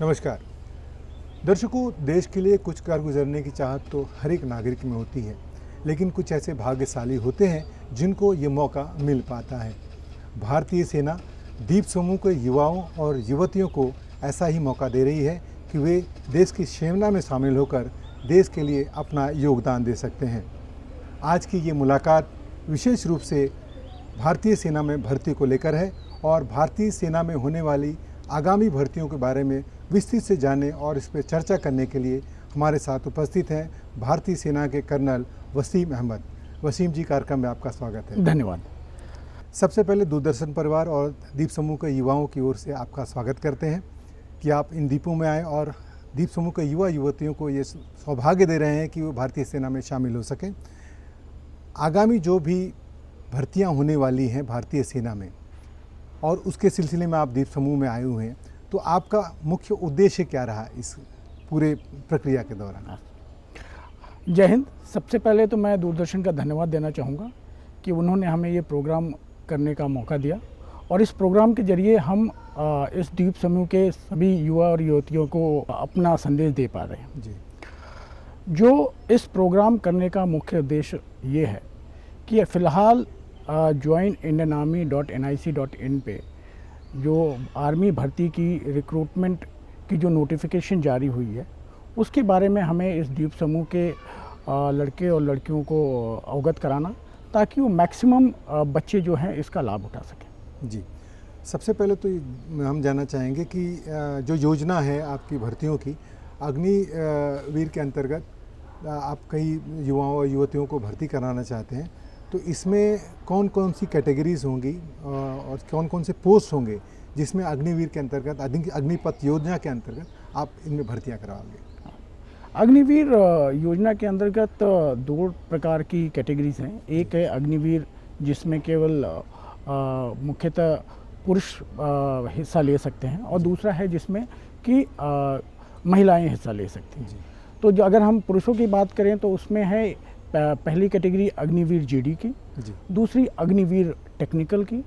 नमस्कार दर्शकों, देश के लिए कुछ कर गुजरने की चाहत तो हर एक नागरिक में होती है, लेकिन कुछ ऐसे भाग्यशाली होते हैं जिनको ये मौका मिल पाता है। भारतीय सेना द्वीप समूह के युवाओं और युवतियों को ऐसा ही मौका दे रही है कि वे देश की सेना में शामिल होकर देश के लिए अपना योगदान दे सकते हैं। आज की ये मुलाकात विशेष रूप से भारतीय सेना में भर्ती को लेकर है और भारतीय सेना में होने वाली आगामी भर्तियों के बारे में विस्तृत से जाने और इस पर चर्चा करने के लिए हमारे साथ उपस्थित हैं भारतीय सेना के कर्नल वसीम अहमद। वसीम जी, कार्यक्रम में आपका स्वागत है। धन्यवाद। सबसे पहले दूरदर्शन परिवार और द्वीप समूह के युवाओं की ओर से आपका स्वागत करते हैं कि आप इन द्वीपों में आए और द्वीप समूह के युवा युवतियों को ये सौभाग्य दे रहे हैं कि वो भारतीय सेना में शामिल हो सकें। आगामी जो भी भर्तियाँ होने वाली हैं भारतीय सेना में और उसके सिलसिले में आप द्वीप समूह में आए हुए हैं, तो आपका मुख्य उद्देश्य क्या रहा इस पूरे प्रक्रिया के दौरान? जय हिंद। सबसे पहले तो मैं दूरदर्शन का धन्यवाद देना चाहूँगा कि उन्होंने हमें ये प्रोग्राम करने का मौका दिया और इस प्रोग्राम के जरिए हम इस द्वीप समूह के सभी युवा और युवतियों को अपना संदेश दे पा रहे हैं। जी, जो इस प्रोग्राम करने का मुख्य उद्देश्य ये है कि फ़िलहाल joinindianarmy.nic.in पे जो आर्मी भर्ती की रिक्रूटमेंट की जो नोटिफिकेशन जारी हुई है उसके बारे में हमें इस द्वीप समूह के लड़के और लड़कियों को अवगत कराना ताकि वो मैक्सिमम बच्चे जो हैं इसका लाभ उठा सकें। जी। सबसे पहले तो हम जानना चाहेंगे कि जो योजना है आपकी भर्तियों की, अग्निवीर के अंतर्गत आप कई युवाओं और युवतियों को भर्ती कराना चाहते हैं, तो इसमें कौन कौन सी कैटेगरीज होंगी और कौन कौन से पोस्ट होंगे जिसमें अग्निवीर के अंतर्गत, अग्निपथ योजना के अंतर्गत आप इनमें भर्तियां करवाओगे? अग्निवीर योजना के अंतर्गत दो प्रकार की कैटेगरीज हैं। एक है अग्निवीर जिसमें केवल मुख्यतः पुरुष हिस्सा ले सकते हैं और दूसरा है जिसमें कि महिलाएं हिस्सा ले सकती हैं। तो जो अगर हम पुरुषों की बात करें तो उसमें है पहली कैटेगरी अग्निवीर जीडी की, दूसरी अग्निवीर टेक्निकल की,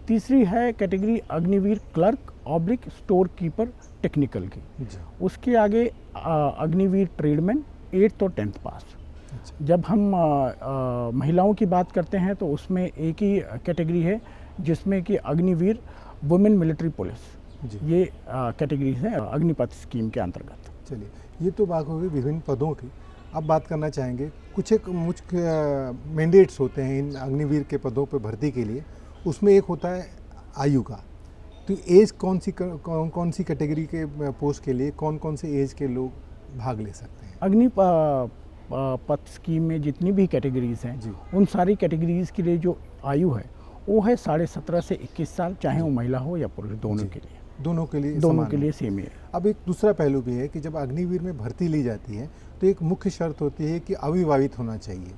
तीसरी है category Agniveer clerk oblique store keeper technical की। उसके आगे अग्निवीर ट्रेडमैन 8th और 10th पास। जब हम महिलाओं की बात करते हैं तो उसमें एक ही कैटेगरी है जिसमें कि अग्निवीर वुमेन मिलिट्री पुलिस, ये कैटेगरीज हैं अग्निपथ स्कीम के अंतर्गत। चलिए, ये तो बात होगी विभिन्न पदों की। अब बात करना चाहेंगे कुछ एक मुख्य मैंडेट्स होते हैं इन अग्निवीर के पदों पर भर्ती के लिए। उसमें एक होता है आयु का, तो एज कौन सी कैटेगरी के पोस्ट के लिए कौन कौन से एज के लोग भाग ले सकते हैं? अग्निपथ स्कीम में जितनी भी कैटेगरीज हैं उन सारी कैटेगरीज के लिए जो आयु है वो है 17.5 से 21 साल, चाहे वो महिला हो या पुरुष, दोनों के लिए सेम है। अब एक दूसरा पहलू भी है कि जब अग्निवीर में भर्ती ली जाती है तो एक मुख्य शर्त होती है कि अविवाहित होना चाहिए।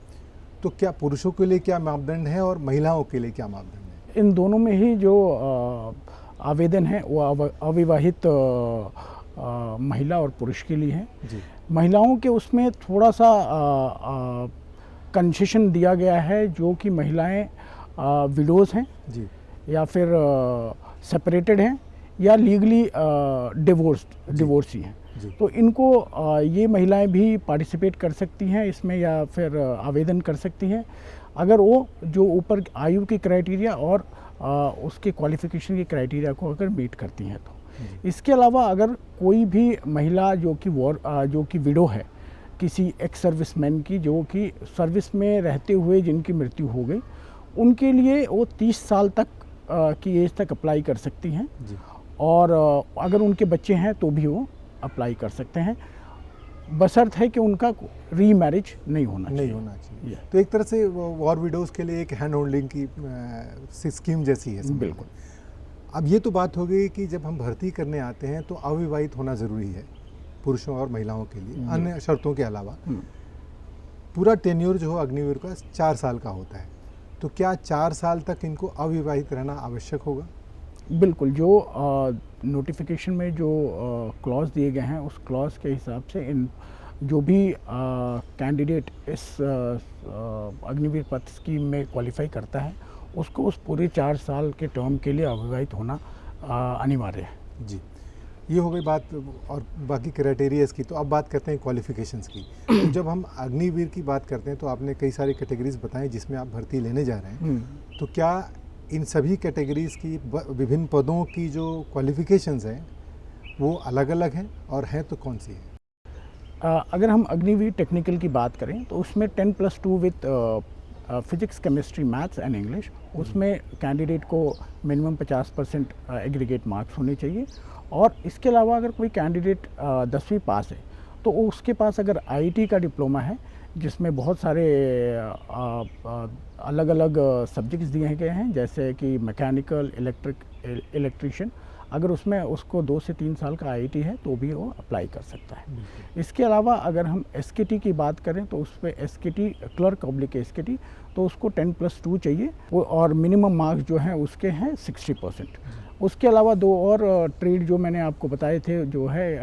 तो क्या पुरुषों के लिए क्या मापदंड है और महिलाओं के लिए क्या मापदंड है? इन दोनों में ही जो आवेदन है वो अविवाहित महिला और पुरुष के लिए है। महिलाओं के उसमें थोड़ा सा कंसेशन दिया गया है, जो कि महिलाएं विडोज हैं या फिर सेपरेटेड हैं या लीगली डिवोर्सी हैं, तो इनको ये महिलाएं भी पार्टिसिपेट कर सकती हैं इसमें या फिर आवेदन कर सकती हैं अगर वो जो ऊपर आयु की क्राइटेरिया और उसके क्वालिफिकेशन की क्राइटेरिया को अगर मीट करती हैं। तो इसके अलावा अगर कोई भी महिला जो कि विडो है किसी एक्स सर्विसमैन की, जो कि सर्विस में रहते हुए जिनकी मृत्यु हो गई, उनके लिए वो 30 साल तक की एज तक अप्लाई कर सकती हैं और अगर उनके बच्चे हैं तो भी वो अप्लाई कर सकते हैं, बशर्त है कि उनका रीमैरिज नहीं होना चाहिए। तो एक तरह से वॉर विडोज के लिए एक हैंड होल्डिंग की स्कीम जैसी है। बिल्कुल। अब ये तो बात हो गई कि जब हम भर्ती करने आते हैं तो अविवाहित होना ज़रूरी है पुरुषों और महिलाओं के लिए, अन्य शर्तों के अलावा। पूरा टेन्योर जो हो अग्निवीर का 4 साल का होता है, तो क्या 4 साल तक इनको अविवाहित रहना आवश्यक होगा? बिल्कुल। जो नोटिफिकेशन में जो क्लॉज दिए गए हैं उस क्लॉज के हिसाब से इन जो भी कैंडिडेट इस अग्निवीर पथ स्कीम में क्वालिफाई करता है उसको उस पूरे 4 साल के टर्म के लिए अविवाहित होना अनिवार्य है। जी। ये हो गई बात और बाकी क्राइटेरियाज की। तो अब बात करते हैं क्वालिफिकेशंस की। तो जब हम अग्निवीर की बात करते हैं तो आपने कई सारी कैटेगरीज बताई जिसमें आप भर्ती लेने जा रहे हैं। तो क्या इन सभी कैटेगरीज की विभिन्न पदों की जो क्वालिफिकेशंस हैं वो अलग अलग हैं, और हैं तो कौन सी है? अगर हम अग्निवीर टेक्निकल की बात करें तो उसमें 10+2 with physics, chemistry, maths and English, उसमें कैंडिडेट को मिनिमम 50% एग्रीगेट मार्क्स होने चाहिए। और इसके अलावा अगर कोई कैंडिडेट 10वीं पास है तो उसके पास अगर आईटी का डिप्लोमा है जिसमें बहुत सारे अलग अलग सब्जेक्ट्स दिए गए हैं, जैसे कि मैकेनिकल, इलेक्ट्रिशियन, अगर उसमें उसको 2 से 3 साल का आईटी है तो भी वो अप्लाई कर सकता है। इसके अलावा अगर हम एसकेटी की बात करें तो उस पर एसकेटी क्लर्क ऑब्लिक एसकेटी, तो उसको 10+2 चाहिए वो, और मिनिमम मार्क्स जो हैं उसके हैं 60%। उसके अलावा 2 और ट्रेड जो मैंने आपको बताए थे, जो है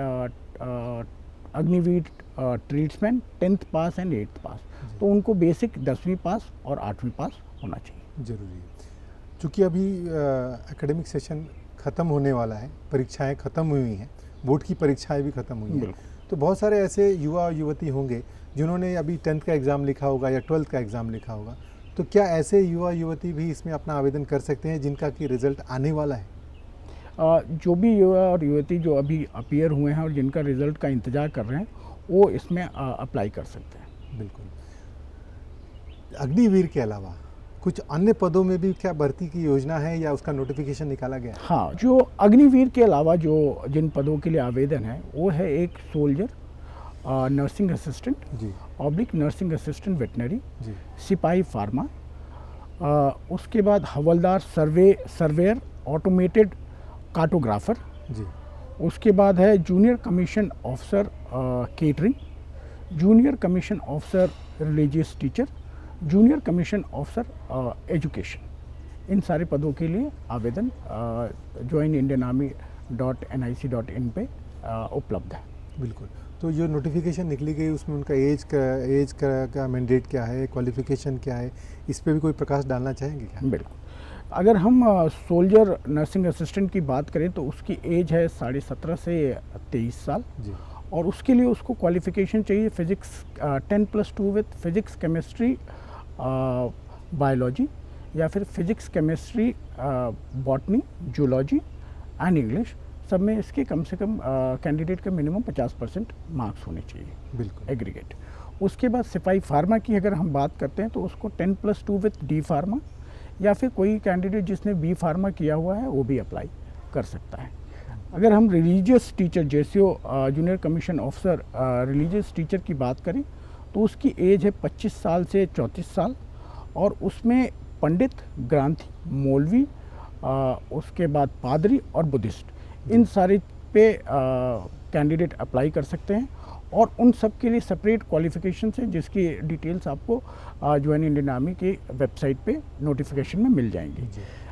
Agniveer tradesman 10th pass and 8th पास, तो उनको बेसिक 10वीं पास और 8वीं पास होना चाहिए। ज़रूरी है। चूँकि अभी एकेडमिक सेशन ख़त्म होने वाला है, परीक्षाएं ख़त्म हुई हैं, बोर्ड की परीक्षाएं भी ख़त्म हुई हैं, तो बहुत सारे ऐसे युवा और युवती होंगे जिन्होंने अभी 10th का एग्ज़ाम लिखा होगा या 12th का एग्ज़ाम लिखा होगा। तो क्या ऐसे युवा युवती भी इसमें अपना आवेदन कर सकते हैं जिनका कि रिज़ल्ट आने वाला है? जो भी युवा और युवती जो अभी अपीयर हुए हैं और जिनका रिज़ल्ट का इंतज़ार कर रहे हैं वो इसमें अप्लाई कर सकते हैं। बिल्कुल। अग्निवीर के अलावा कुछ अन्य पदों में भी क्या भर्ती की योजना है या उसका नोटिफिकेशन निकाला गया है? हाँ, जो अग्निवीर के अलावा जो जिन पदों के लिए आवेदन है वो है एक सोल्जर, नर्सिंग असिस्टेंट जी, ऑब्लिक नर्सिंग असिस्टेंट वेटनरी, जी, सिपाही फार्मा, उसके बाद हवलदार सर्वेयर, ऑटोमेटेड कार्टोग्राफर, जी, उसके बाद है junior commission officer catering, junior commission officer religious teacher, junior commission officer education. इन सारे पदों के लिए आवेदन joinindianarmy.nic.in पे उपलब्ध है। बिल्कुल। तो जो नोटिफिकेशन निकली गई उसमें उनका एज का मैंडेट क्या है, क्वालिफिकेशन क्या है, इस पे भी कोई प्रकाश डालना चाहेंगे क्या? बिल्कुल। अगर हम सोल्जर नर्सिंग असिस्टेंट की बात करें तो उसकी एज है 17.5 से 23 साल, जी, और उसके लिए उसको क्वालिफिकेशन चाहिए physics 10+2 with physics, chemistry, biology, या फिर physics, chemistry, botany, zoology and English. सब में इसके कम से कम कैंडिडेट का मिनिमम 50% मार्क्स होने चाहिए, बिल्कुल, एग्रीगेट। उसके बाद सिपाही फार्मा की अगर हम बात करते हैं तो उसको 10+2 विथ डी फार्मा, या फिर कोई कैंडिडेट जिसने बी फार्मा किया हुआ है वो भी अप्लाई कर सकता है। अगर हम religious teacher JCO junior commission officer religious teacher की बात करें तो उसकी एज है 25 साल से 34 साल, और उसमें पंडित, ग्रांथी, मौलवी, उसके बाद पादरी और बुद्धिस्ट, इन सारे पे कैंडिडेट अप्लाई कर सकते हैं। और उन सब के लिए सेपरेट क्वालिफिकेशन है जिसकी डिटेल्स आपको जॉइन इंडियन आर्मी की वेबसाइट पे नोटिफिकेशन में मिल जाएंगी।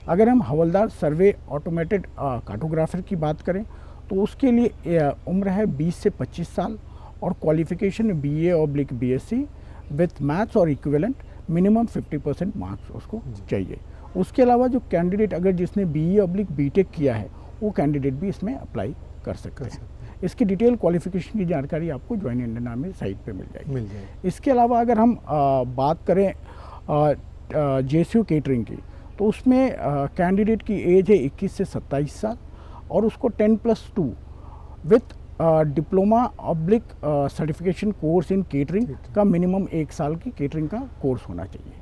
अगर हम हवलदार सर्वे ऑटोमेटेड कार्टोग्राफर की बात करें तो उसके लिए उम्र है 20 से 25 साल, और क्वालिफिकेशन BA/BSc विथ मैथ्स और इक्विवेलेंट, मिनिमम 50% मार्क्स उसको चाहिए। उसके अलावा जो कैंडिडेट अगर जिसने BE/BTech किया है वो कैंडिडेट भी इसमें अप्लाई कर सकते हैं। इसकी डिटेल क्वालिफिकेशन की जानकारी आपको जॉइन इंडियन आर्मी साइट पे मिल जाएगी। इसके अलावा अगर हम बात करें जेसीओ केटरिंग की तो उसमें कैंडिडेट की एज है 21 से 27 साल, और उसको 10+2 with diploma oblique certification course in catering का मिनिमम 1 साल की केटरिंग का कोर्स होना चाहिए।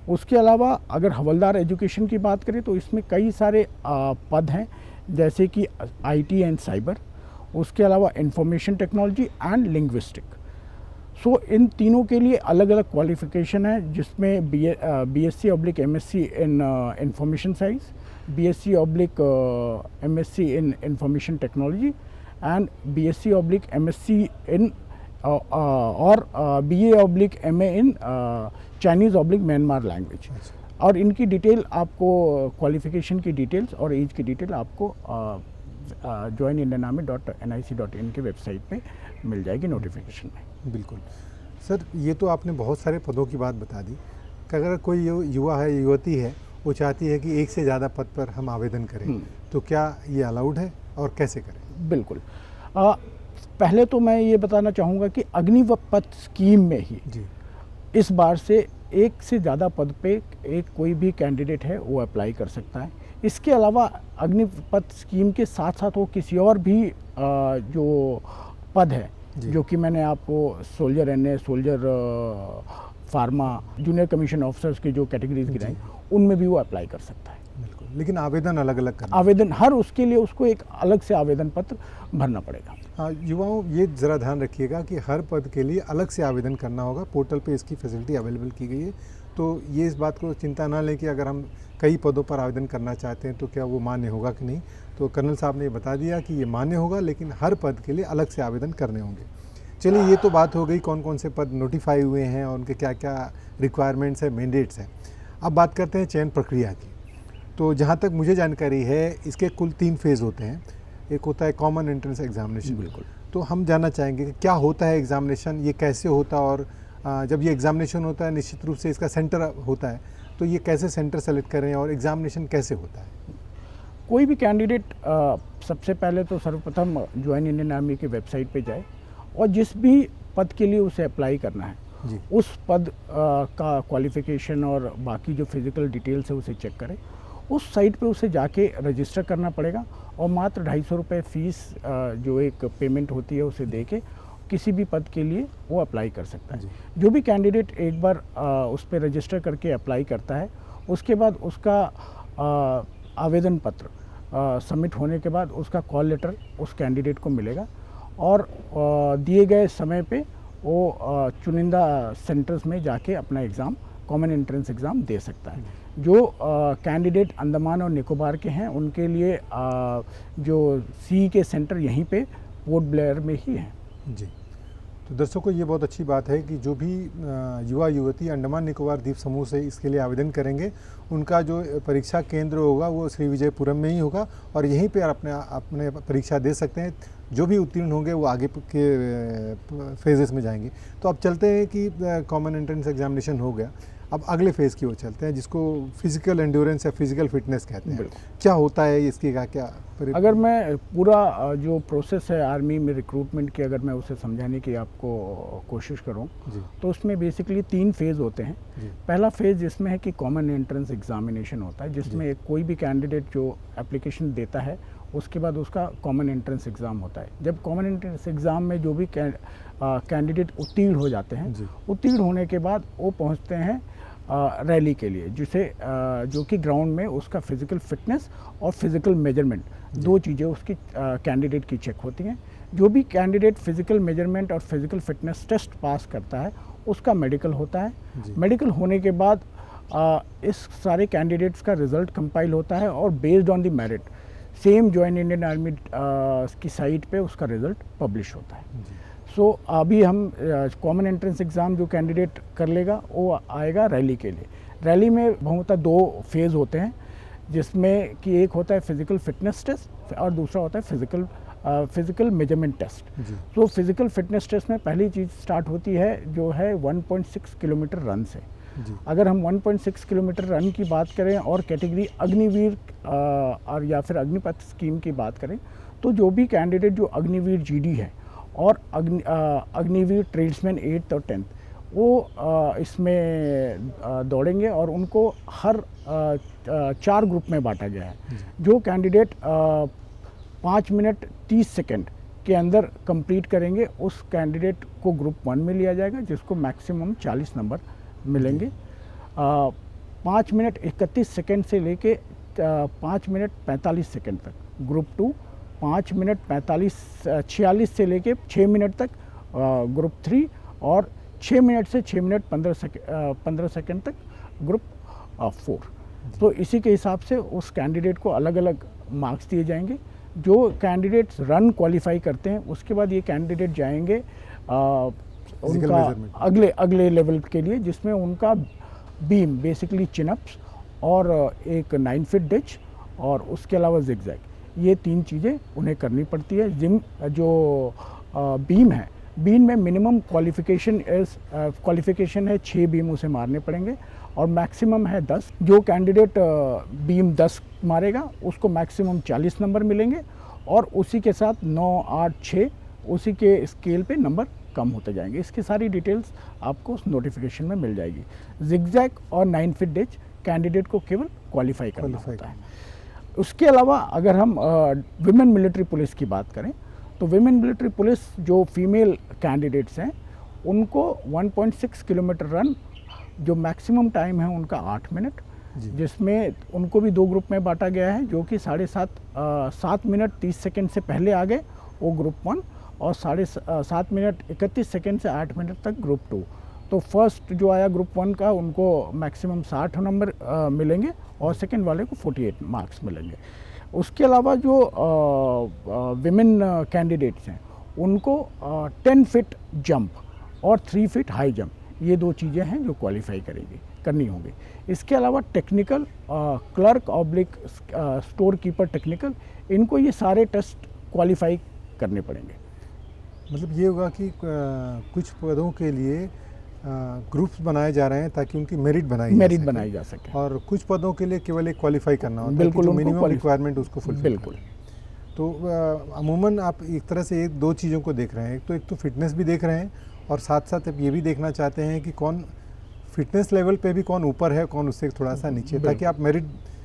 उसके अलावा अगर हवलदार एजुकेशन की बात करें तो इसमें कई सारे पद हैं, जैसे कि IT एंड साइबर, उसके अलावा इंफॉर्मेशन टेक्नोलॉजी एंड लिंग्विस्टिक। सो इन तीनों के लिए अलग अलग क्वालिफिकेशन है, जिसमें BSc/MSc in information science, BSc/MSc in information technology and BSc/MSc इन और BA/MA इन चाइनीज़/ म्यांमार लैंग्वेज। और इनकी डिटेल आपको, क्वालिफिकेशन की डिटेल्स और एज की डिटेल आपको joinindianarmy.nic.in के वेबसाइट पे मिल जाएगी नोटिफिकेशन में। बिल्कुल सर, ये तो आपने बहुत सारे पदों की बात बता दी कि अगर कोई युवा है, युवती है, वो चाहती है कि एक से ज़्यादा पद पर हम आवेदन करें, तो क्या ये अलाउड है और कैसे करें? बिल्कुल। पहले तो मैं ये बताना चाहूँगा कि अग्निपथ स्कीम में ही जी इस बार से एक से ज़्यादा पद पे एक कोई भी कैंडिडेट है वो अप्लाई कर सकता है। इसके अलावा अग्निपथ स्कीम के साथ साथ वो किसी और भी जो पद है जी। जो कि मैंने आपको soldier NA, soldier pharma, junior commission officers की जो कैटेगरीज गिराई, उनमें भी वो अप्लाई कर सकता है। बिल्कुल, लेकिन आवेदन अलग अलग करना आवेदन हर उसके लिए उसको एक अलग से आवेदन पत्र भरना पड़ेगा। हाँ, युवाओं ये ज़रा ध्यान रखिएगा कि हर पद के लिए अलग से आवेदन करना होगा। पोर्टल पे इसकी फैसिलिटी अवेलेबल की गई है, तो ये इस बात को चिंता ना लें कि अगर हम कई पदों पर आवेदन करना चाहते हैं तो क्या वो मान्य होगा कि नहीं। तो कर्नल साहब ने ये बता दिया कि ये मान्य होगा, लेकिन हर पद के लिए अलग से आवेदन करने होंगे। चलिए, ये तो बात हो गई कौन कौन से पद नोटिफाई हुए हैं और उनके क्या क्या रिक्वायरमेंट्स है, मैंडेट्स हैं। अब बात करते हैं चयन प्रक्रिया की। तो जहाँ तक मुझे जानकारी है, इसके कुल 3 फेज़ होते हैं। एक होता है कॉमन एंट्रेंस एग्जामिनेशन। बिल्कुल। तो हम जानना चाहेंगे कि क्या होता है एग्जामिनेशन, ये कैसे होता है, और जब ये एग्जामिनेशन होता है निश्चित रूप से इसका सेंटर होता है, तो ये कैसे सेंटर सेलेक्ट करें और एग्जामिनेशन कैसे होता है? कोई भी कैंडिडेट सबसे पहले तो सर्वप्रथम ज्वाइन इंडियन आर्मी की वेबसाइट पे जाए और जिस भी पद के लिए उसे अप्लाई करना है जी उस पद का क्वालिफिकेशन और बाकी जो फिजिकल डिटेल्स है उसे चेक करें। उस साइट पे उसे जाके रजिस्टर करना पड़ेगा और मात्र 250 रुपये फ़ीस जो एक पेमेंट होती है उसे दे के किसी भी पद के लिए वो अप्लाई कर सकता है। जो भी कैंडिडेट एक बार उस पर रजिस्टर करके अप्लाई करता है, उसके बाद उसका आवेदन पत्र सबमिट होने के बाद उसका कॉल लेटर उस कैंडिडेट को मिलेगा और दिए गए समय पे वो चुनिंदा सेंटर्स में जाके अपना एग्ज़ाम, कॉमन एंट्रेंस एग्ज़ाम दे सकता है। जो कैंडिडेट अंडमान और निकोबार के हैं उनके लिए जो सी के सेंटर यहीं पे पोर्ट ब्लेयर में ही हैं। जी, तो दर्शकों ये बहुत अच्छी बात है कि जो भी युवा युवती अंडमान निकोबार द्वीप समूह से इसके लिए आवेदन करेंगे, उनका जो परीक्षा केंद्र होगा वो श्री विजयपुरम में ही होगा और यहीं पे अपने परीक्षा दे सकते हैं। जो भी उत्तीर्ण होंगे वो आगे के फेजेस में जाएंगे। तो अब चलते हैं कि कॉमन एंट्रेंस एग्जामिनेशन हो गया, अब अगले फेज़ की ओर चलते हैं जिसको फिजिकल एंड्योरेंस या फिजिकल फिटनेस कहते हैं। क्या होता है इसकी, क्या अगर मैं पूरा जो प्रोसेस है आर्मी में रिक्रूटमेंट की अगर मैं उसे समझाने की आपको कोशिश करूं तो उसमें बेसिकली 3 फेज़ होते हैं। पहला फेज़ जिसमें है कि कॉमन एंट्रेंस एग्जामिनेशन होता है, जिसमें कोई भी कैंडिडेट जो एप्लीकेशन देता है उसके बाद उसका कॉमन एंट्रेंस एग्ज़ाम होता है। जब कॉमन एंट्रेंस एग्ज़ाम में जो भी कैंडिडेट उत्तीर्ण हो जाते हैं, उत्तीर्ण होने के बाद वो पहुंचते हैं रैली के लिए, जिसे जो कि ग्राउंड में उसका फिज़िकल फिटनेस और फिज़िकल मेजरमेंट 2 चीज़ें उसकी कैंडिडेट की चेक होती हैं। जो भी कैंडिडेट फिज़िकल मेजरमेंट और फिज़िकल फिटनेस टेस्ट पास करता है उसका मेडिकल होता है। मेडिकल होने के बाद इस सारे कैंडिडेट्स का रिज़ल्ट कंपाइल होता है और based on the merit same join Indian army की साइट पे उसका रिज़ल्ट पब्लिश होता है। सो अभी हम कॉमन एंट्रेंस एग्ज़ाम जो कैंडिडेट कर लेगा वो आएगा रैली के लिए। रैली में बहुतः 2 फेज़ होते हैं, जिसमें कि एक होता है फिज़िकल फिटनेस टेस्ट और दूसरा होता है फिज़िकल मेजरमेंट टेस्ट। तो फिज़िकल फिटनेस टेस्ट में पहली चीज़ स्टार्ट होती है जो है 1.6 किलोमीटर रन से। अगर हम 1.6 किलोमीटर रन की बात करें और कैटेगरी अग्निवीर और या फिर अग्निपथ स्कीम की बात करें, तो जो भी कैंडिडेट जो अग्निवीर जीडी है और अग्निवीर ट्रेड्समैन 8th और 10th वो इसमें दौड़ेंगे और उनको हर 4 ग्रुप में बांटा गया है। जो कैंडिडेट 5 मिनट 30 सेकंड के अंदर कंप्लीट करेंगे उस कैंडिडेट को ग्रुप 1 में लिया जाएगा, जिसको मैक्सिमम 40 नंबर मिलेंगे। 5 मिनट 31 सेकंड से लेके 5 मिनट 45 सेकंड तक ग्रुप 2, 5 मिनट 46 से लेके 6 मिनट तक ग्रुप 3 और 6 मिनट से 6 मिनट 15 सेकंड तक ग्रुप 4। तो इसी के हिसाब से उस कैंडिडेट को अलग अलग मार्क्स दिए जाएंगे। जो कैंडिडेट्स रन क्वालिफाई करते हैं उसके बाद ये कैंडिडेट जाएंगे उनका अगले लेवल के लिए, जिसमें उनका बीम बेसिकली चिनअप्स और एक 9 फीट डिच और उसके अलावा जिगजैग, ये 3 चीज़ें उन्हें करनी पड़ती है। जिम जो बीम है, बीम में मिनिमम क्वालिफिकेशन है 6 बीम उसे मारने पड़ेंगे और मैक्सिमम है 10। जो कैंडिडेट बीम 10 मारेगा उसको मैक्सिमम 40 नंबर मिलेंगे और उसी के साथ 9, 8, 6 उसी के स्केल पे नंबर कम होते जाएंगे। इसकी सारी डिटेल्स आपको उस नोटिफिकेशन में मिल जाएगी। जिगजैग और 9 फीट डिच कैंडिडेट को केवल क्वालिफाई करना होता है। उसके अलावा अगर हम विमेन मिलिट्री पुलिस की बात करें तो विमेन मिलिट्री पुलिस जो फीमेल कैंडिडेट्स हैं उनको 1.6 किलोमीटर रन, जो मैक्सिमम टाइम है उनका 8 मिनट, जिसमें उनको भी 2 ग्रुप में बांटा गया है, जो कि 7 मिनट 30 सेकंड से पहले आ गए वो ग्रुप 1, और 7 मिनट 31 सेकंड से 8 मिनट तक ग्रुप 2। तो फर्स्ट जो आया ग्रुप 1 का उनको मैक्सिमम 60 नंबर मिलेंगे और सेकंड वाले को 48 मार्क्स मिलेंगे। उसके अलावा जो विमेन कैंडिडेट्स हैं उनको 10 फीट जंप और 3 फीट हाई जंप, ये 2 चीज़ें हैं जो क्वालिफाई करनी होंगी। इसके अलावा technical, clerk oblique store keeper technical, इनको ये सारे टेस्ट क्वालिफाई करने पड़ेंगे। मतलब ये होगा कि कुछ पदों के लिए ग्रुप्स बनाए जा रहे हैं ताकि उनकी मेरिट बनाई जा सके, और कुछ पदों के लिए केवल एक क्वालिफाई करना होता है, जो मिनिमम रिक्वायरमेंट उसको फुलफिल। बिल्कुल। तो अमूमन आप एक तरह से 1-2 चीज़ों को देख रहे हैं, एक तो फिटनेस भी देख रहे हैं और साथ साथ आप ये भी देखना चाहते हैं कि कौन फिटनेस लेवल पे भी कौन ऊपर है, कौन उससे थोड़ा सा नीचे, ताकि आप मेरिट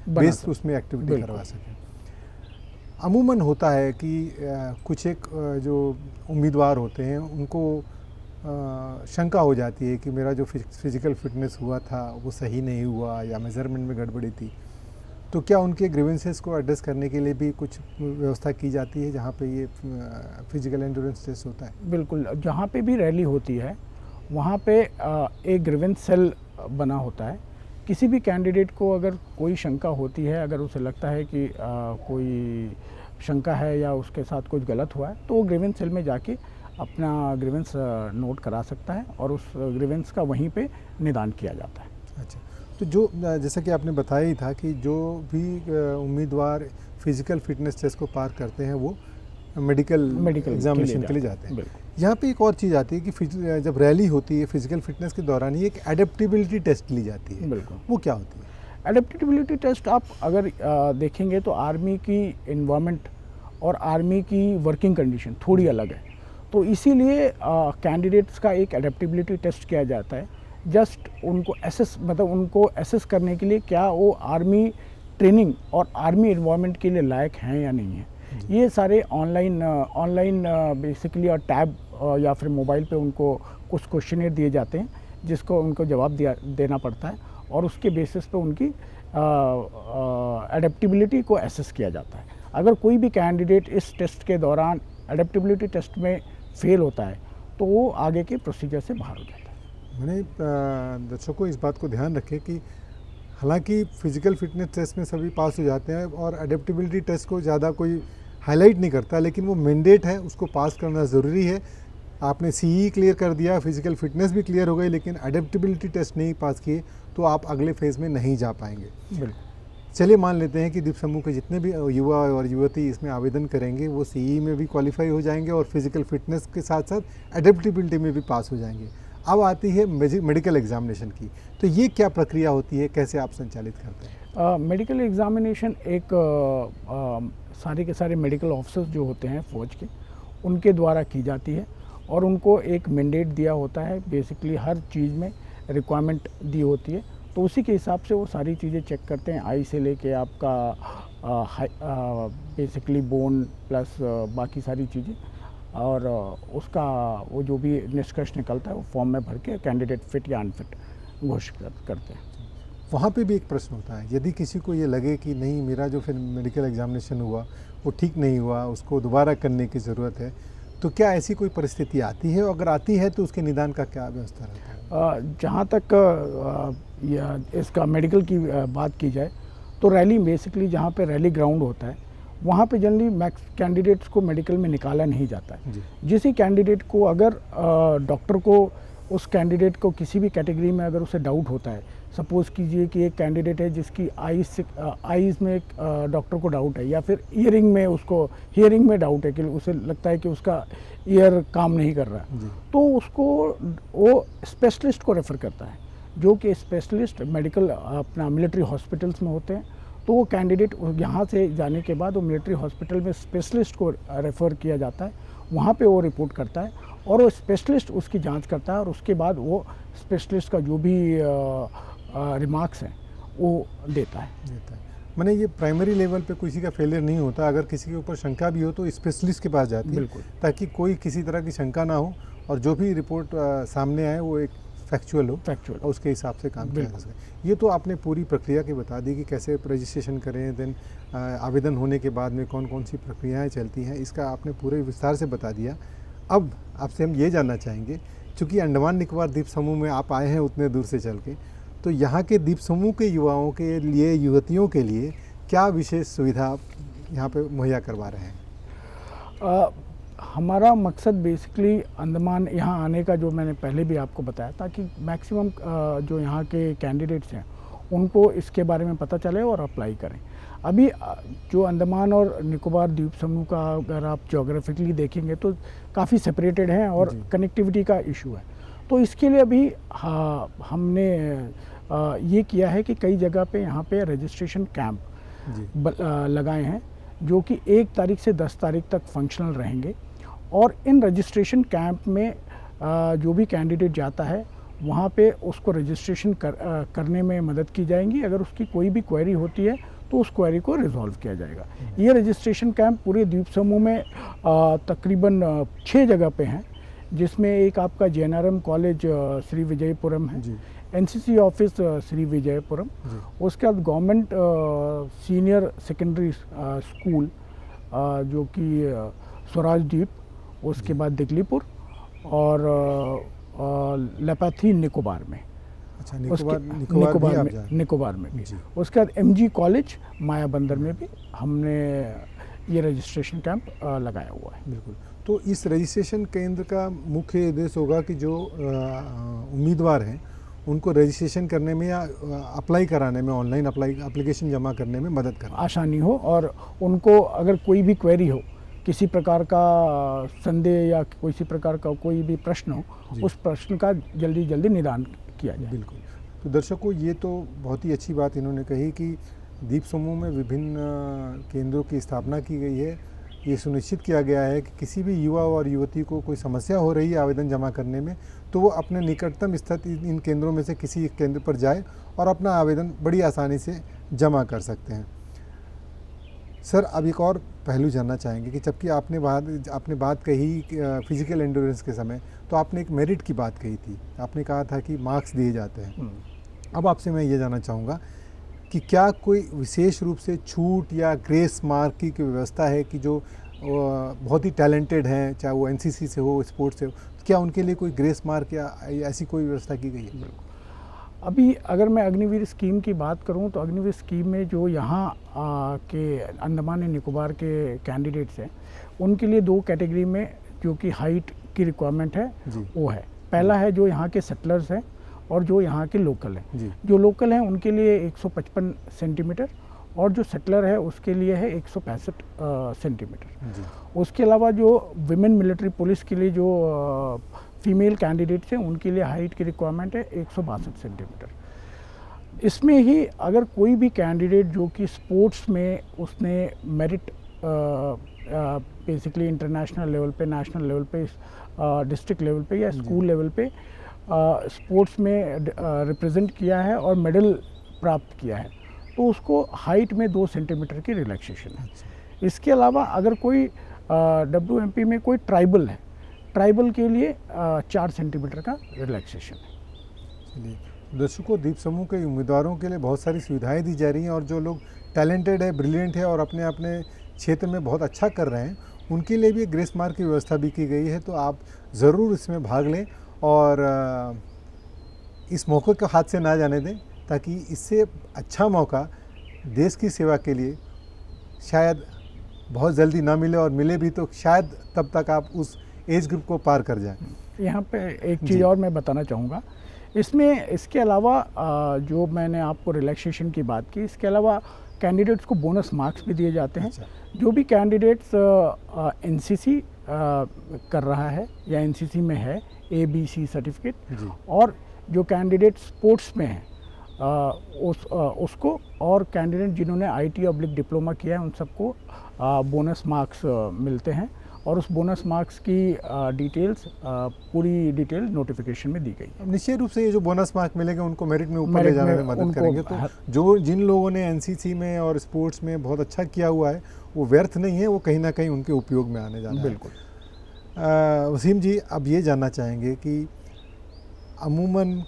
बेस्ड उसमें एक्टिविटी करवा सकें। अमूमन होता है कि कुछ एक जो उम्मीदवार होते हैं उनको शंका हो जाती है कि मेरा जो फिज़िकल फिटनेस हुआ था वो सही नहीं हुआ या मेज़रमेंट में गड़बड़ी थी, तो क्या उनके ग्रीवेंसेस को एड्रेस करने के लिए भी कुछ व्यवस्था की जाती है जहाँ पे ये फिजिकल एंड्योरेंस टेस्ट होता है? बिल्कुल, जहाँ पे भी रैली होती है वहाँ पे एक ग्रीवेंस सेल बना होता है। किसी भी कैंडिडेट को अगर कोई शंका होती है, अगर उसे लगता है कि कोई शंका है या उसके साथ कुछ गलत हुआ है, तो वो ग्रीवेंस सेल में जाके अपना ग्रीवेंस नोट करा सकता है और उस ग्रीवेंस का वहीं पे निदान किया जाता है। अच्छा, तो जो जैसा कि आपने बताया ही था कि जो भी उम्मीदवार फिज़िकल फिटनेस टेस्ट को पार करते हैं वो मेडिकल एग्जामिनेशन के लिए जाते हैं। यहाँ पे एक और चीज़ आती है कि जब रैली होती है फिज़िकल फिटनेस के दौरान ही एक एडेप्टेबिलिटी टेस्ट ली जाती है। बिल्कुल। वो क्या होती है? एडेप्टेबिलिटी टेस्ट आप अगर देखेंगे तो आर्मी की इन्वायरमेंट और आर्मी की वर्किंग कंडीशन थोड़ी अलग है, तो इसीलिए कैंडिडेट्स का एक एडेप्टेबिलिटी टेस्ट किया जाता है। जस्ट उनको एसेस करने के लिए क्या वो आर्मी ट्रेनिंग और आर्मी इन्वायरमेंट के लिए लायक हैं या नहीं है। ये सारे ऑनलाइन बेसिकली और टैब या फिर मोबाइल पे उनको कुछ क्वेश्चनेयर दिए जाते हैं जिसको उनको जवाब देना पड़ता है और उसके बेसिस पे उनकी एडेप्टेबिलिटी को एसेस किया जाता है। अगर कोई भी कैंडिडेट इस टेस्ट के दौरान एडेप्टेबिलिटी टेस्ट में फेल होता है तो वो आगे के प्रोसीजर से बाहर हो जाता है। मैंने दर्शकों इस बात को ध्यान रखें कि हालांकि फ़िज़िकल फिटनेस टेस्ट में सभी पास हो जाते हैं और एडेप्टेबिलिटी टेस्ट को ज़्यादा कोई हाईलाइट नहीं करता, लेकिन वो मैंडेट है, उसको पास करना ज़रूरी है। आपने सीई क्लियर कर दिया, फिज़िकल फिटनेस भी क्लियर हो गई, लेकिन एडेप्टेबिलिटी टेस्ट नहीं पास किए तो आप अगले फेज़ में नहीं जा पाएंगे। बिल्कुल। चलिए मान लेते हैं कि दीप समूह के जितने भी युवा और युवती इसमें आवेदन करेंगे वो सीई में भी क्वालिफाई हो जाएंगे और फिज़िकल फिटनेस के साथ साथ एडेप्टेबिलिटी में भी पास हो जाएंगे। अब आती है मेडिकल एग्जामिनेशन की, तो ये क्या प्रक्रिया होती है, कैसे आप संचालित करते हैं? मेडिकल एग्जामिनेशन एक सारे के सारे मेडिकल ऑफिसर्स जो होते हैं फ़ौज के, उनके द्वारा की जाती है और उनको एक मैंडेट दिया होता है। बेसिकली हर चीज़ में रिक्वायरमेंट दी होती है, तो उसी के हिसाब से वो सारी चीज़ें चेक करते हैं, आई से लेके आपका बेसिकली बोन प्लस बाकी सारी चीज़ें, और उसका वो जो भी निष्कर्ष निकलता है वो फॉर्म में भर के कैंडिडेट फिट या अनफिट घोषित करते हैं। वहाँ पे भी एक प्रश्न होता है, यदि किसी को ये लगे कि नहीं मेरा जो फिर मेडिकल एग्जामिनेशन हुआ वो ठीक नहीं हुआ, उसको दोबारा करने की ज़रूरत है, तो क्या ऐसी कोई परिस्थिति आती है? अगर आती है तो उसके निदान का क्या व्यवस्था रहता है? जहाँ तक इसका मेडिकल की बात की जाए तो रैली बेसिकली जहाँ पे रैली ग्राउंड होता है वहाँ पे जनरली मैक्स कैंडिडेट्स को मेडिकल में निकाला नहीं जाता है। जिस कैंडिडेट को अगर डॉक्टर को उस कैंडिडेट को किसी भी कैटेगरी में अगर उसे डाउट होता है, सपोज़ कीजिए कि एक कैंडिडेट है जिसकी आईज़ में एक डॉक्टर को डाउट है, या फिर हियरिंग में डाउट है कि उसे लगता है कि उसका ईयर काम नहीं कर रहा है, तो उसको वो स्पेशलिस्ट को रेफ़र करता है, जो कि स्पेशलिस्ट मेडिकल अपना मिलिट्री हॉस्पिटल्स में होते हैं। तो वो कैंडिडेट यहाँ से जाने के बाद वो मिलिट्री हॉस्पिटल में स्पेशलिस्ट को रेफ़र किया जाता है, वहाँ पे वो रिपोर्ट करता है और वो स्पेशलिस्ट उसकी जांच करता है और उसके बाद वो स्पेशलिस्ट का जो भी रिमार्क्स हैं वो देता है। मैंने ये प्राइमरी लेवल पे किसी का फेलियर नहीं होता, अगर किसी के ऊपर शंका भी हो तो स्पेशलिस्ट के पास जाती है, बिल्कुल, ताकि कोई किसी तरह की शंका ना हो और जो भी रिपोर्ट सामने आए वो एक फैक्चुअल हो और उसके हिसाब से काम किया जा सके। ये तो आपने पूरी प्रक्रिया की बता दी कि कैसे रजिस्ट्रेशन करें, देन आवेदन होने के बाद में कौन कौन सी प्रक्रियाएं चलती हैं, इसका आपने पूरे विस्तार से बता दिया। अब आपसे हम ये जानना चाहेंगे, चूँकि अंडमान निकोबार द्वीप समूह में आप आए हैं उतने दूर से चल के, तो यहाँ के द्वीप समूह के युवाओं के लिए, युवतियों के लिए क्या विशेष सुविधा आप यहाँ पे मुहैया करवा रहे हैं? हमारा मकसद बेसिकली अंडमान यहाँ आने का, जो मैंने पहले भी आपको बताया, ताकि मैक्सिमम जो यहाँ के कैंडिडेट्स हैं उनको इसके बारे में पता चले और अप्लाई करें। अभी जो अंडमान और निकोबार द्वीप समूह का अगर आप ज्योग्राफिकली देखेंगे तो काफ़ी सेपरेटेड हैं और कनेक्टिविटी का इशू है। तो इसके लिए अभी हमने ये किया है कि कई जगह पे यहाँ पे रजिस्ट्रेशन कैंप लगाए हैं, जो कि 1 तारीख से 10 तारीख तक फंक्शनल रहेंगे और इन रजिस्ट्रेशन कैंप में जो भी कैंडिडेट जाता है वहाँ पे उसको रजिस्ट्रेशन करने में मदद की जाएगी। अगर उसकी कोई भी क्वेरी होती है तो उस क्वेरी को रिजॉल्व किया जाएगा। ये रजिस्ट्रेशन कैंप पूरे द्वीप समूह में तकरीबन 6 जगह पे हैं, जिसमें एक आपका JNRM कॉलेज श्री विजयपुरम है, NCC ऑफिस श्री विजयपुरम, उसके बाद गवर्नमेंट सीनियर सेकेंडरी स्कूल जो कि स्वराज द्वीप, उसके बाद दिगलीपुर और लेपाथी निकोबार में। अच्छा, निकोबार में भी। उसके बाद MG कॉलेज मायाबंदर में भी हमने ये रजिस्ट्रेशन कैंप लगाया हुआ है। बिल्कुल। तो इस रजिस्ट्रेशन केंद्र का मुख्य उद्देश्य होगा कि जो उम्मीदवार हैं उनको रजिस्ट्रेशन करने में या अप्लाई कराने में, ऑनलाइन एप्लीकेशन जमा करने में मदद करना, आसानी हो और उनको अगर कोई भी क्वेरी हो, किसी प्रकार का संदेह या किसी प्रकार का कोई भी प्रश्न हो, उस प्रश्न का जल्दी जल्दी निदान किया जाए। बिल्कुल। तो दर्शकों, ये तो बहुत ही अच्छी बात इन्होंने कही कि द्वीप समूह में विभिन्न केंद्रों की स्थापना की गई है। ये सुनिश्चित किया गया है कि किसी भी युवा और युवती को कोई समस्या हो रही है आवेदन जमा करने में, तो वो अपने निकटतम स्थित इन केंद्रों में से किसी केंद्र पर जाए और अपना आवेदन बड़ी आसानी से जमा कर सकते हैं। सर, अब एक और पहलू जानना चाहेंगे कि जबकि आपने बात कही फिजिकल एंड्योरेंस के समय, तो आपने एक मेरिट की बात कही थी, आपने कहा था कि मार्क्स दिए जाते हैं। अब आपसे मैं ये जानना चाहूँगा कि क्या कोई विशेष रूप से छूट या ग्रेस मार्क की व्यवस्था है कि जो बहुत ही टैलेंटेड हैं, चाहे वो NCC से हो, स्पोर्ट्स से हो, क्या उनके लिए कोई ग्रेस मार्क या ऐसी कोई व्यवस्था की गई है? अभी अगर मैं अग्निवीर स्कीम की बात करूं तो अग्निवीर स्कीम में जो यहाँ के अंडमान एंड निकोबार के कैंडिडेट्स हैं, उनके लिए 2 कैटेगरी में जो कि हाइट की रिक्वायरमेंट है वो है। पहला है जो यहाँ के सेटलर्स हैं और जो यहाँ के लोकल हैं। जो लोकल हैं उनके लिए 155 सेंटीमीटर और जो सेटलर है उसके लिए है 165 सेंटीमीटर। उसके अलावा जो विमेन मिलिट्री पुलिस के लिए जो फीमेल कैंडिडेट्स हैं उनके लिए हाइट की रिक्वायरमेंट है 162 सेंटीमीटर। इसमें ही अगर कोई भी कैंडिडेट जो कि स्पोर्ट्स में उसने मेरिट बेसिकली इंटरनेशनल लेवल पे, नेशनल लेवल पे, डिस्ट्रिक्ट लेवल पे या स्कूल लेवल पे स्पोर्ट्स में रिप्रेजेंट किया है और मेडल प्राप्त किया है, तो उसको हाइट में 2 सेंटीमीटर की रिलैक्सेशन है। इसके अलावा अगर कोई WMP में कोई ट्राइबल है, ट्राइबल के लिए 4 सेंटीमीटर का रिलैक्सेशन है। चलिए दर्शकों, द्वीप समूह के उम्मीदवारों के लिए बहुत सारी सुविधाएं दी जा रही हैं और जो लोग टैलेंटेड है, ब्रिलियंट है और अपने अपने क्षेत्र में बहुत अच्छा कर रहे हैं, उनके लिए भी ग्रेस मार्क की व्यवस्था भी की गई है। तो आप ज़रूर इसमें भाग लें और इस मौके को हाथ से ना जाने दें, ताकि इससे अच्छा मौका देश की सेवा के लिए शायद बहुत जल्दी ना मिले, और मिले भी तो शायद तब तक आप उस एज ग्रुप को पार कर जाएं। यहाँ पे एक चीज़ और मैं बताना चाहूँगा इसमें, इसके अलावा जो मैंने आपको रिलैक्सेशन की बात की, इसके अलावा कैंडिडेट्स को बोनस मार्क्स भी दिए जाते हैं। जो भी कैंडिडेट्स NCC कर रहा है या NCC में है, ABC सर्टिफिकेट, और जो कैंडिडेट स्पोर्ट्स में है उसको, और कैंडिडेट जिन्होंने IT डिप्लोमा किया है उन सबको बोनस मार्क्स मिलते हैं, और उस बोनस मार्क्स की डिटेल्स पूरी डिटेल नोटिफिकेशन में दी गई है। निश्चित रूप से ये जो बोनस मार्क मिलेंगे उनको मेरिट में ऊपर ले मेरिट जाने में में मदद उनको करेंगे। तो जो जिन लोगों ने NCC में और स्पोर्ट्स में बहुत अच्छा किया हुआ है वो व्यर्थ नहीं है, वो कहीं ना कहीं उनके उपयोग में आने जा रहा है। बिल्कुल। वसीम जी, अब ये जानना चाहेंगे कि अमूमन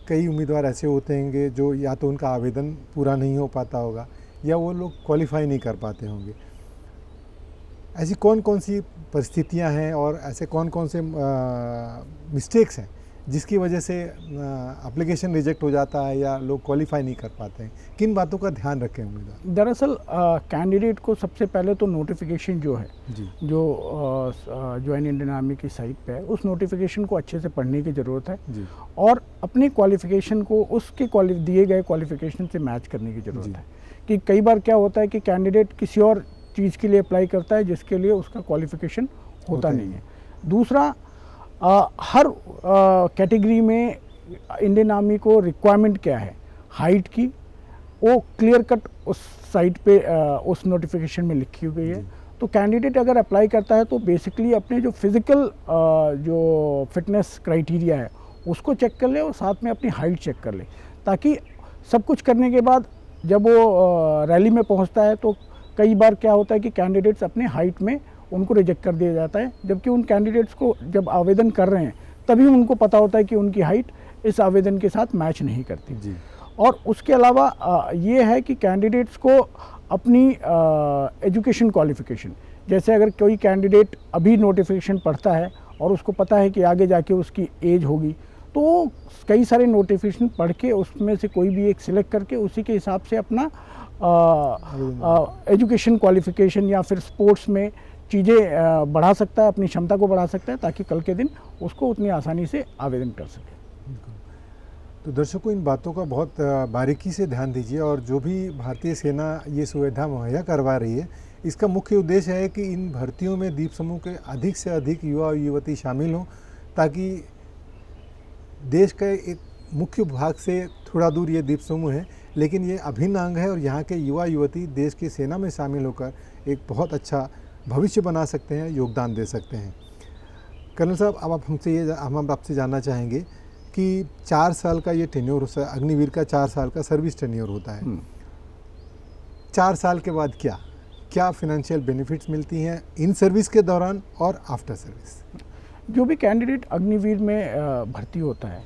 कई उम्मीदवार ऐसे होते होंगे जो या तो उनका आवेदन पूरा नहीं हो पाता होगा या वो लोग क्वालिफाई नहीं कर पाते होंगे। ऐसी कौन कौन सी परिस्थितियां हैं और ऐसे कौन कौन से मिस्टेक्स हैं जिसकी वजह से एप्लीकेशन रिजेक्ट हो जाता है या लोग क्वालिफाई नहीं कर पाते हैं? किन बातों का ध्यान रखें उम्मीदवार? दरअसल कैंडिडेट को सबसे पहले तो नोटिफिकेशन जो है जी, जो ज्वाइन इंडियन आर्मी की साइट पे है, उस नोटिफिकेशन को अच्छे से पढ़ने की ज़रूरत है जी, और अपनी क्वालिफिकेशन को उसके दिए गए क्वालिफिकेशन से मैच करने की ज़रूरत जी। है। कि कई बार क्या होता है कि कैंडिडेट किसी और चीज़ के लिए अप्लाई करता है जिसके लिए उसका क्वालिफिकेशन होता नहीं है। दूसरा, हर कैटेगरी में इंडियन आर्मी को रिक्वायरमेंट क्या है हाइट की, वो क्लियर कट उस साइट पे उस नोटिफिकेशन में लिखी हुई है। तो कैंडिडेट अगर अप्लाई करता है तो बेसिकली अपने जो फिज़िकल जो फिटनेस क्राइटेरिया है उसको चेक कर ले और साथ में अपनी हाइट चेक कर ले, ताकि सब कुछ करने के बाद जब वो रैली में पहुंचता है तो कई बार क्या होता है कि कैंडिडेट्स अपने हाइट में उनको रिजेक्ट कर दिया जाता है, जबकि उन कैंडिडेट्स को जब आवेदन कर रहे हैं तभी उनको पता होता है कि उनकी हाइट इस आवेदन के साथ मैच नहीं करती जी। और उसके अलावा ये है कि कैंडिडेट्स को अपनी एजुकेशन क्वालिफिकेशन, जैसे अगर कोई कैंडिडेट अभी नोटिफिकेशन पढ़ता है और उसको पता है कि आगे जाके उसकी एज होगी, तो कई सारे नोटिफिकेशन पढ़ के उसमें से कोई भी एक सिलेक्ट करके उसी के हिसाब से अपना एजुकेशन क्वालिफिकेशन या फिर स्पोर्ट्स में चीज़ें बढ़ा सकता है, अपनी क्षमता को बढ़ा सकता है, ताकि कल के दिन उसको उतनी आसानी से आवेदन कर सके। तो दर्शकों, इन बातों का बहुत बारीकी से ध्यान दीजिए और जो भी भारतीय सेना ये सुविधा मुहैया करवा रही है, इसका मुख्य उद्देश्य है कि इन भर्तियों में द्वीप समूह के अधिक से अधिक युवा और युवती शामिल हों, ताकि देश के एक मुख्य भाग से थोड़ा दूर ये द्वीप समूह है, लेकिन ये अभिन्न अंग है और यहाँ के युवा युवती देश की सेना में शामिल होकर एक बहुत अच्छा भविष्य बना सकते हैं, योगदान दे सकते हैं। कर्नल साहब, अब हम आपसे जानना चाहेंगे कि 4 साल का ये टेन्योर, अग्निवीर का 4 साल का सर्विस टेन्योर होता है। 4 साल के बाद क्या फाइनेंशियल बेनिफिट्स मिलती हैं इन सर्विस के दौरान और आफ्टर सर्विस? जो भी कैंडिडेट अग्निवीर में भर्ती होता है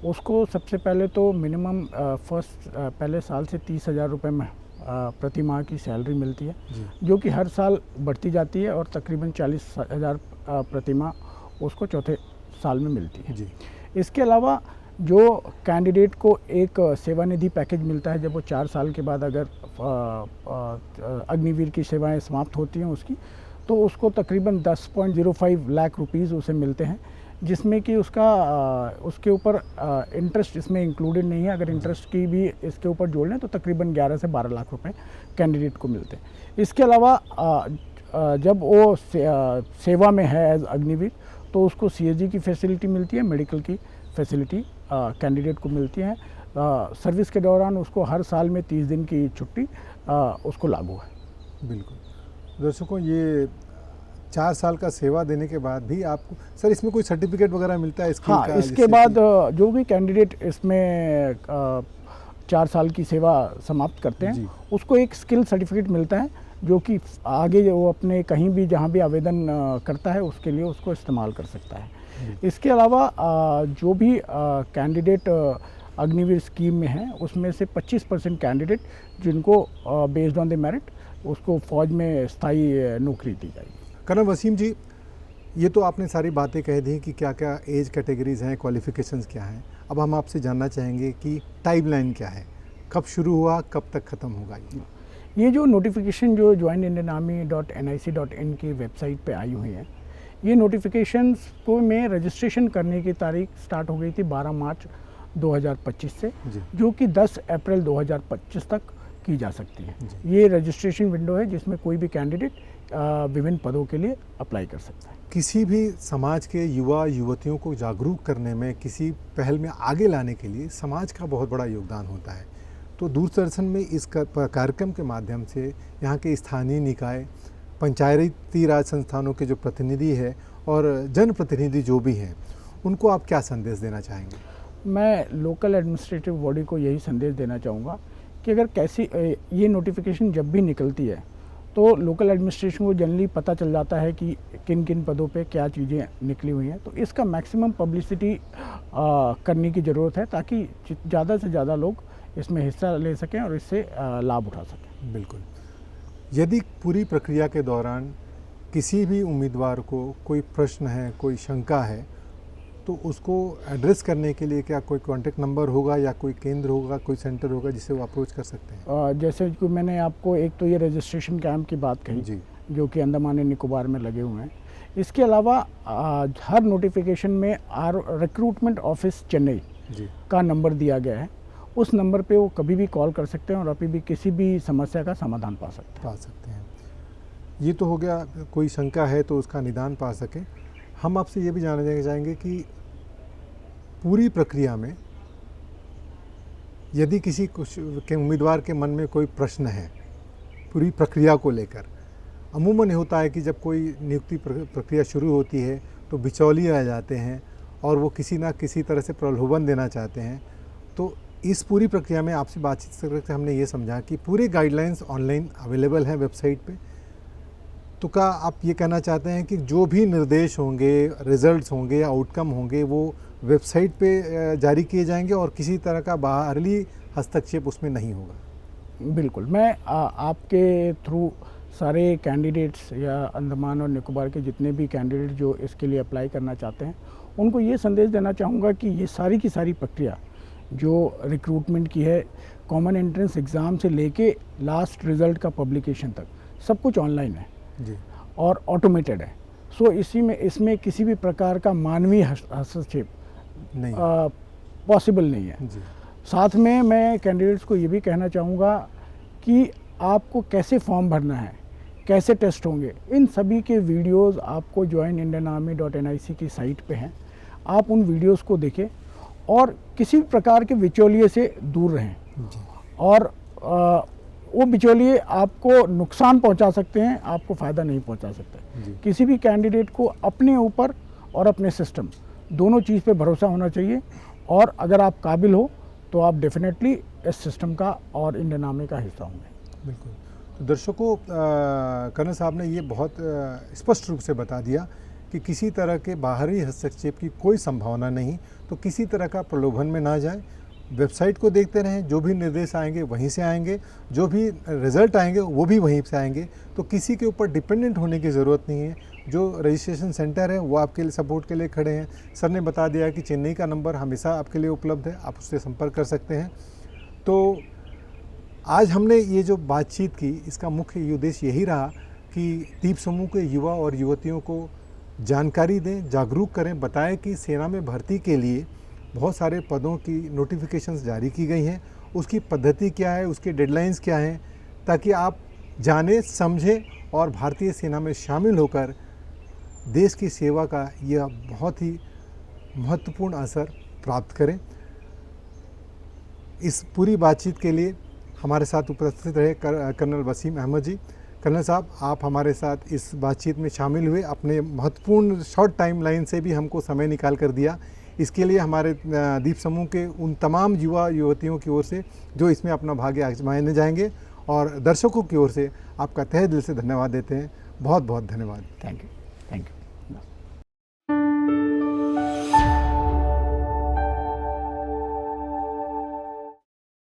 उसको सबसे पहले तो मिनिमम पहले साल से 30,000 रुपये में प्रति माह की सैलरी मिलती है, जो कि हर साल बढ़ती जाती है और तकरीबन 40,000 प्रति माह उसको चौथे साल में मिलती है। जी। इसके अलावा जो कैंडिडेट को एक सेवानिधि पैकेज मिलता है जब वो 4 साल के बाद अगर अग्निवीर की सेवाएं समाप्त होती हैं उसकी, तो उसको तकरीबन 10.05 लाख रुपीज़ उसे मिलते हैं, जिसमें कि उसके ऊपर इंटरेस्ट इसमें इंक्लूडेड नहीं है। अगर इंटरेस्ट की भी इसके ऊपर जोड़ लें तो तकरीबन 11 से 12 लाख रुपए कैंडिडेट को मिलते हैं। इसके अलावा जब वो सेवा में है एज अग्निवीर तो उसको CSG की फैसिलिटी मिलती है, मेडिकल की फैसिलिटी कैंडिडेट को मिलती है। सर्विस के दौरान उसको हर साल में 30 दिन की छुट्टी उसको लागू है। बिल्कुल। दर्शकों, ये 4 साल का सेवा देने के बाद भी आपको सर इसमें कोई सर्टिफिकेट वगैरह मिलता है इसके? हाँ, इसके बाद जो भी कैंडिडेट इसमें 4 साल की सेवा समाप्त करते हैं उसको एक स्किल सर्टिफिकेट मिलता है, जो कि आगे वो अपने कहीं भी जहाँ भी आवेदन करता है उसके लिए उसको इस्तेमाल कर सकता है। इसके अलावा जो भी कैंडिडेट अग्निवीर स्कीम में है उसमें से 25% कैंडिडेट जिनको बेस्ड ऑन द मेरिट उसको फौज में स्थायी नौकरी दी जाएगी। कर्नल वसीम जी, ये तो आपने सारी बातें कह दी कि क्या क्या एज कैटेगरीज हैं, क्वालिफिकेशंस क्या हैं। अब हम आपसे जानना चाहेंगे कि टाइमलाइन क्या है, कब शुरू हुआ, कब तक ख़त्म होगा? ये जो नोटिफिकेशन जो joinindianarmy.nic.in की वेबसाइट पे आई हुई है, ये नोटिफिकेशंस को में रजिस्ट्रेशन करने की तारीख स्टार्ट हो गई थी 12 मार्च 2025 से, जो कि 10 अप्रैल 2025 तक की जा सकती है। ये रजिस्ट्रेशन विंडो है जिसमें कोई भी कैंडिडेट विभिन्न पदों के लिए अप्लाई कर सकता है। किसी भी समाज के युवा युवतियों को जागरूक करने में, किसी पहल में आगे लाने के लिए समाज का बहुत बड़ा योगदान होता है। तो दूरदर्शन में इस कार्यक्रम के माध्यम से यहाँ के स्थानीय निकाय, पंचायती राज संस्थानों के जो प्रतिनिधि है और जनप्रतिनिधि जो भी हैं, उनको आप क्या संदेश देना चाहेंगे? मैं लोकल एडमिनिस्ट्रेटिव बॉडी को यही संदेश देना चाहूँगा कि अगर कैसी ये नोटिफिकेशन जब भी निकलती है तो लोकल एडमिनिस्ट्रेशन को जनरली पता चल जाता है कि किन किन पदों पे क्या चीज़ें निकली हुई हैं। तो इसका मैक्सिमम पब्लिसिटी करने की ज़रूरत है ताकि ज़्यादा से ज़्यादा लोग इसमें हिस्सा ले सकें और इससे लाभ उठा सकें। बिल्कुल। यदि पूरी प्रक्रिया के दौरान किसी भी उम्मीदवार को कोई प्रश्न है, कोई शंका है, तो उसको एड्रेस करने के लिए क्या कोई कॉन्टैक्ट नंबर होगा या कोई केंद्र होगा, कोई सेंटर होगा जिसे वो अप्रोच कर सकते हैं? जैसे कि मैंने आपको एक तो ये रजिस्ट्रेशन कैंप की बात कही जी, जो कि अंडमान एंड निकोबार में लगे हुए हैं। इसके अलावा हर नोटिफिकेशन में रिक्रूटमेंट ऑफिस चेन्नई जी, का नंबर दिया गया है। उस नंबर पे वो कभी भी कॉल कर सकते हैं और अभी भी किसी भी समस्या का समाधान पा सकते हैं। ये तो हो गया, कोई शंका है तो उसका निदान पा सकें। हम आपसे ये भी जानना चाहेंगे कि पूरी प्रक्रिया में यदि किसी के उम्मीदवार के मन में कोई प्रश्न है पूरी प्रक्रिया को लेकर, अमूमन होता है कि जब कोई नियुक्ति प्रक्रिया शुरू होती है तो बिचौलिए आ जाते हैं और वो किसी ना किसी तरह से प्रलोभन देना चाहते हैं। तो इस पूरी प्रक्रिया में आपसे बातचीत करके हमने ये समझा कि पूरे गाइडलाइंस ऑनलाइन अवेलेबल हैं वेबसाइट पे। तो क्या आप ये कहना चाहते हैं कि जो भी निर्देश होंगे, रिजल्ट्स होंगे, आउटकम होंगे, वो वेबसाइट पे जारी किए जाएंगे और किसी तरह का बाहरी हस्तक्षेप उसमें नहीं होगा? बिल्कुल। मैं आपके थ्रू सारे कैंडिडेट्स या अंडमान और निकोबार के जितने भी कैंडिडेट जो इसके लिए अप्लाई करना चाहते हैं उनको ये संदेश देना चाहूँगा कि ये सारी की सारी प्रक्रिया जो रिक्रूटमेंट की है, कॉमन एंट्रेंस एग्ज़ाम से लेके लास्ट रिज़ल्ट का पब्लिकेशन तक सब कुछ ऑनलाइन है जी, और ऑटोमेटेड है। सो इसमें किसी भी प्रकार का मानवीय हस्तक्षेप नहीं पॉसिबल नहीं है जी। साथ में मैं कैंडिडेट्स को ये भी कहना चाहूँगा कि आपको कैसे फॉर्म भरना है, कैसे टेस्ट होंगे, इन सभी के वीडियोस आपको joinindianarmy.nic की साइट पे हैं। आप उन वीडियोस को देखें और किसी भी प्रकार के बिचौलिए से दूर रहें जी। और वो बिचौलिए आपको नुकसान पहुंचा सकते हैं, आपको फ़ायदा नहीं पहुंचा सकते। जी। किसी भी कैंडिडेट को अपने ऊपर और अपने सिस्टम दोनों चीज़ पे भरोसा होना चाहिए और अगर आप काबिल हो तो आप डेफिनेटली इस सिस्टम का और इंडियन आर्मी का हिस्सा होंगे। बिल्कुल। तो दर्शकों, कर्नल साहब ने ये बहुत स्पष्ट रूप से बता दिया कि किसी तरह के बाहरी हस्तक्षेप की कोई संभावना नहीं, तो किसी तरह का प्रलोभन में ना जाए। वेबसाइट को देखते रहें, जो भी निर्देश आएंगे वहीं से आएंगे, जो भी रिज़ल्ट आएंगे वो भी वहीं से आएंगे। तो किसी के ऊपर डिपेंडेंट होने की ज़रूरत नहीं है। जो रजिस्ट्रेशन सेंटर है वो आपके लिए सपोर्ट के लिए खड़े हैं। सर ने बता दिया कि चेन्नई का नंबर हमेशा आपके लिए उपलब्ध है, आप उससे संपर्क कर सकते हैं। तो आज हमने ये जो बातचीत की, इसका मुख्य उद्देश्य यही रहा कि द्वीप समूह के युवा और युवतियों को जानकारी दें, जागरूक करें, बताएं कि सेना में भर्ती के लिए बहुत सारे पदों की नोटिफिकेशंस जारी की गई हैं, उसकी पद्धति क्या है, उसके डेडलाइंस क्या हैं, ताकि आप जानें, समझें और भारतीय सेना में शामिल होकर देश की सेवा का यह बहुत ही महत्वपूर्ण असर प्राप्त करें। इस पूरी बातचीत के लिए हमारे साथ उपस्थित रहे कर्नल वसीम अहमद जी। कर्नल साहब, आप हमारे साथ इस बातचीत में शामिल हुए, अपने महत्वपूर्ण शॉर्ट टाइम लाइन से भी हमको समय निकाल कर दिया। इसके लिए हमारे द्वीप समूह के उन तमाम युवा युवतियों की ओर से जो इसमें अपना भाग्य आजमाने जाएंगे और दर्शकों की ओर से आपका तहे दिल से धन्यवाद देते हैं। बहुत बहुत धन्यवाद। Thank you.